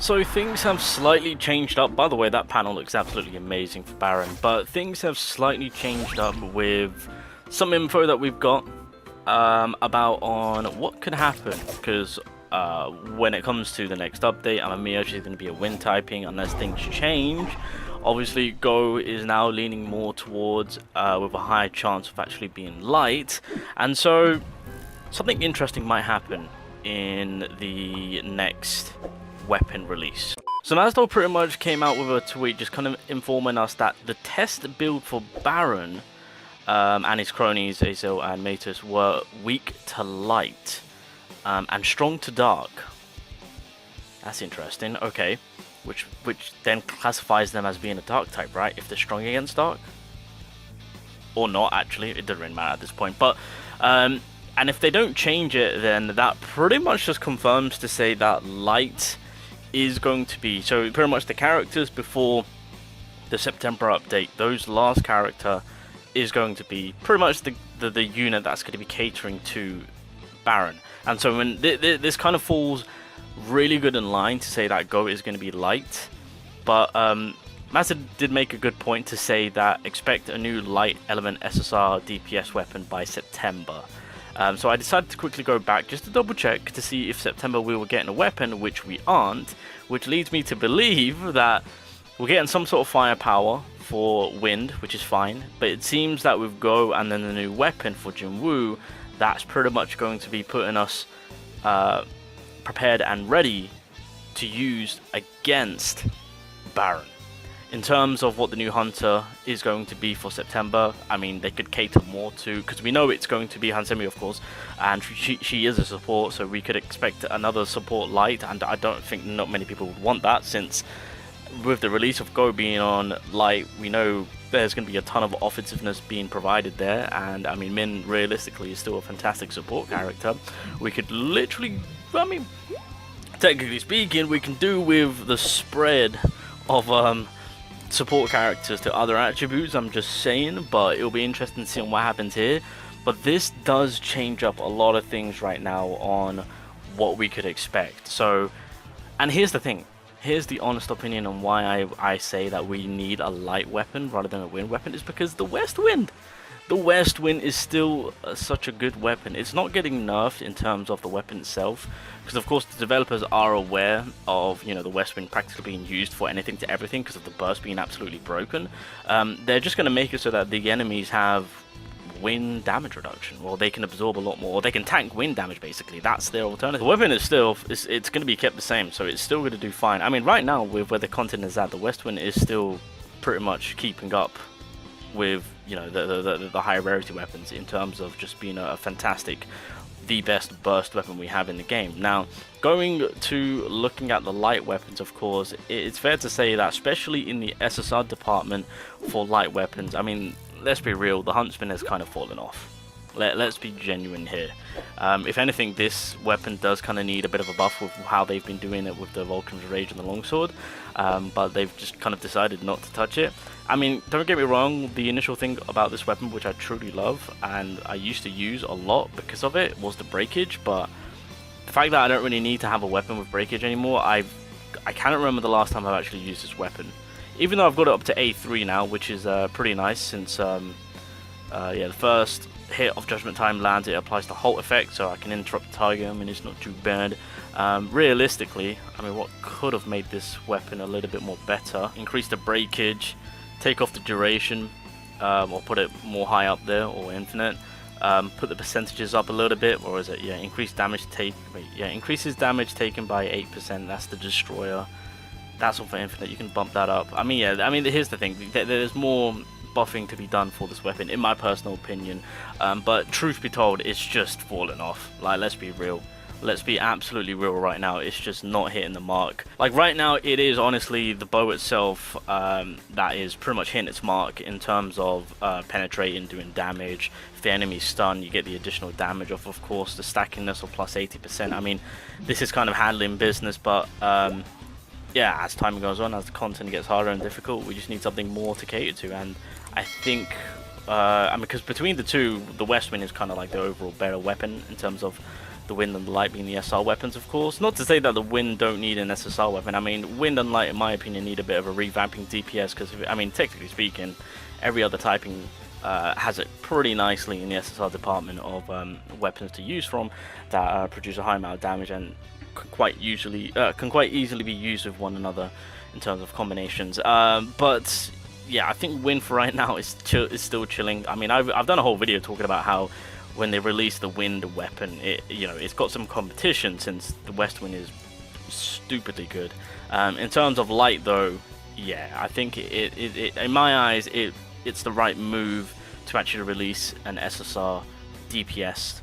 So things have slightly changed up. By the way, that panel looks absolutely amazing for Baron, but things have slightly changed up with some info that we've got about on what could happen, because when it comes to the next update, Amamiya is going to be a wind typing unless things change. Obviously, Go is now leaning more towards with a higher chance of actually being light, and so something interesting might happen in the next weapon release. So Masdol pretty much came out with a tweet just kind of informing us that the test build for Baron and his cronies, Azel and Matus, were weak to light and strong to dark. That's interesting. Okay, which then classifies them as being a dark type, right? If they're strong against dark, or not. Actually, it doesn't really matter at this point. But and if they don't change it, then that pretty much just confirms to say that light is going to be, so pretty much the characters before the September update, those last character is going to be pretty much the unit that's going to be catering to Baron. And so when this kind of falls really good in line to say that Go is going to be light, but Mazda did make a good point to say that expect a new light element SSR DPS weapon by September. So I decided to quickly go back just to double check to see if September we were getting a weapon, which we aren't, which leads me to believe that we're getting some sort of firepower for wind, which is fine, but it seems that with Go and then the new weapon for Jinwoo, that's pretty much going to be putting us prepared and ready to use against Baron. In terms of what the new hunter is going to be for September, I mean, they could cater more to, because we know it's going to be Hansemi, of course, and she is a support, so we could expect another support light, and I don't think not many people would want that, since with the release of Go being on light, we know there's going to be a ton of offensiveness being provided there, and I mean, Min realistically is still a fantastic support character. We could literally, I mean, technically speaking, we can do with the spread of support characters to other attributes, I'm just saying, but it'll be interesting seeing what happens here. But this does change up a lot of things right now on what we could expect. So, and here's the thing, here's the honest opinion on why I say that we need a light weapon rather than a wind weapon, is because the West Wind is still such a good weapon. It's not getting nerfed in terms of the weapon itself, because of course the developers are aware of, you know, the West Wind practically being used for anything to everything because of the burst being absolutely broken. They're just going to make it so that the enemies have wind damage reduction, or they can absorb a lot more, or they can tank wind damage. Basically, that's their alternative. The weapon is still, it's going to be kept the same, so it's still going to do fine. I mean, right now with where the content is at, the West Wind is still pretty much keeping up with, you know, the higher rarity weapons in terms of just being a fantastic, the best burst weapon we have in the game. Now, going to looking at the light weapons, of course, it's fair to say that especially in the SSR department for light weapons, I mean, let's be real, the Huntsman has kind of fallen off. Let's be genuine here. If anything, this weapon does kind of need a bit of a buff with how they've been doing it with the Vulcan's Rage and the Longsword, but they've just kind of decided not to touch it. I mean, don't get me wrong, the initial thing about this weapon, which I truly love, and I used to use a lot because of it, was the breakage, but the fact that I don't really need to have a weapon with breakage anymore, I can't remember the last time I've actually used this weapon. Even though I've got it up to A3 now, which is pretty nice, since yeah, the first hit of Judgment Time lands, it applies the halt effect, so I can interrupt the target. I mean, it's not too bad. Realistically, I mean, what could have made this weapon a little bit more better? Increase the breakage, take off the duration, or put it more high up there, or infinite. Put the percentages up a little bit, or is it, yeah, increase damage increases damage taken by 8%. That's the destroyer. That's all for infinite. You can bump that up. I mean, yeah, I mean, here's the thing, there's more buffing to be done for this weapon, in my personal opinion, but truth be told, it's just fallen off. Like, let's be real, let's be absolutely real right now, it's just not hitting the mark. Like, right now, it is honestly the bow itself that is pretty much hitting its mark in terms of penetrating, doing damage. If the enemy's stunned, you get the additional damage off, of course, the stackiness of plus 80%. I mean, this is kind of handling business, but yeah, as time goes on, as the content gets harder and difficult, we just need something more to cater to. And I think, I mean, because between the two, the West Wind is kind of like the overall better weapon in terms of the wind and the light being the SR weapons, of course. Not to say that the wind don't need an SSR weapon. I mean, wind and light, in my opinion, need a bit of a revamping DPS, because, I mean, technically speaking, every other typing has it pretty nicely in the SSR department of weapons to use from that produce a high amount of damage and can quite easily be used with one another in terms of combinations. But yeah, I think wind for right now is still chilling. I mean, I've done a whole video talking about how when they release the wind weapon, it's got some competition since the west wind is stupidly good. In terms of light, though, yeah, I think it in my eyes it's the right move to actually release an SSR DPS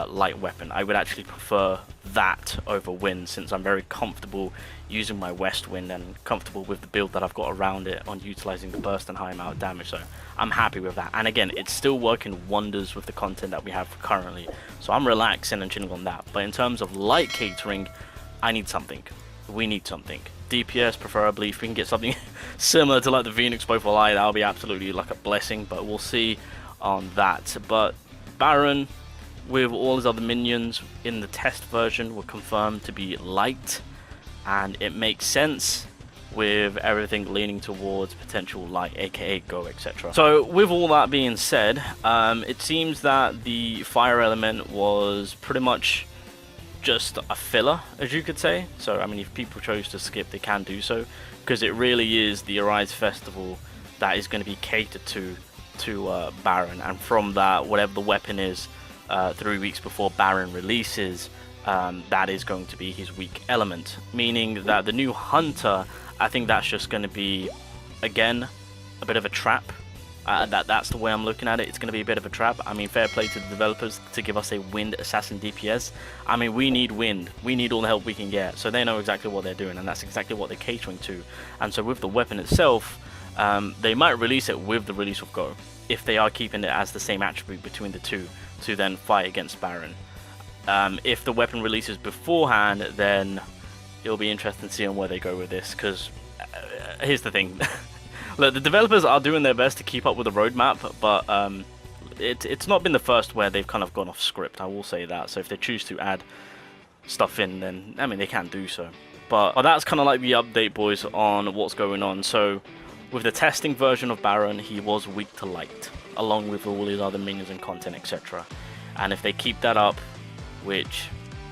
light weapon. I would actually prefer that over wind, since I'm very comfortable using my west wind and comfortable with the build that I've got around it on utilizing the burst and high amount of damage. So I'm happy with that, and again, it's still working wonders with the content that we have currently, so I'm relaxing and chilling on that. But in terms of light catering, I need something. We need something. DPS preferably. If we can get something similar to like the Phoenix bow for light, that'll be absolutely like a blessing, but we'll see on that. But Baron, with all his other minions in the test version, were confirmed to be light, and it makes sense with everything leaning towards potential light, aka go, etc. So with all that being said, it seems that the fire element was pretty much just a filler, as you could say. So I mean, if people chose to skip, they can do so, because it really is the Arise Festival that is going to be catered to Baron, and from that, whatever the weapon is 3 weeks before Baron releases, that is going to be his weak element, meaning that the new Hunter, I think that's just going to be, again, a bit of a trap. That's the way I'm looking at it. It's going to be a bit of a trap. I mean, fair play to the developers to give us a wind assassin DPS. I mean, we need wind. We need all the help we can get. So they know exactly what they're doing, and that's exactly what they're catering to. And so with the weapon itself, they might release it with the release of Go, if they are keeping it as the same attribute between the two, to then fight against Baron. If the weapon releases beforehand, then it'll be interesting to see on where they go with this, because here's the thing. Look, the developers are doing their best to keep up with the roadmap, but it's not been the first where they've kind of gone off script, I will say that. So if they choose to add stuff in, then, I mean, they can do so. But that's kind of like the update, boys, on what's going on. So with the testing version of Baron, he was weak to light, along with all his other minions and content, etc. And if they keep that up, which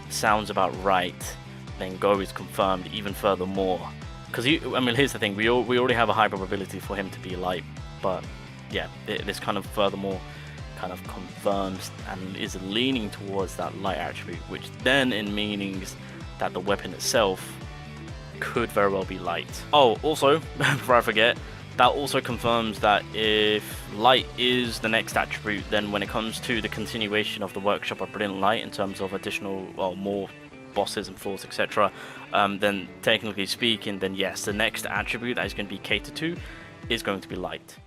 sounds about right, then Go is confirmed even furthermore. Because, I mean, here's the thing, we already have a high probability for him to be light, but yeah, this kind of furthermore kind of confirms and is leaning towards that light attribute, which then in meanings that the weapon itself could very well be light. Oh, also, before I forget, that also confirms that if light is the next attribute, then when it comes to the continuation of the Workshop of Brilliant Light in terms of additional, well, more bosses and floors, etc., then technically speaking, then yes, the next attribute that is going to be catered to is going to be light.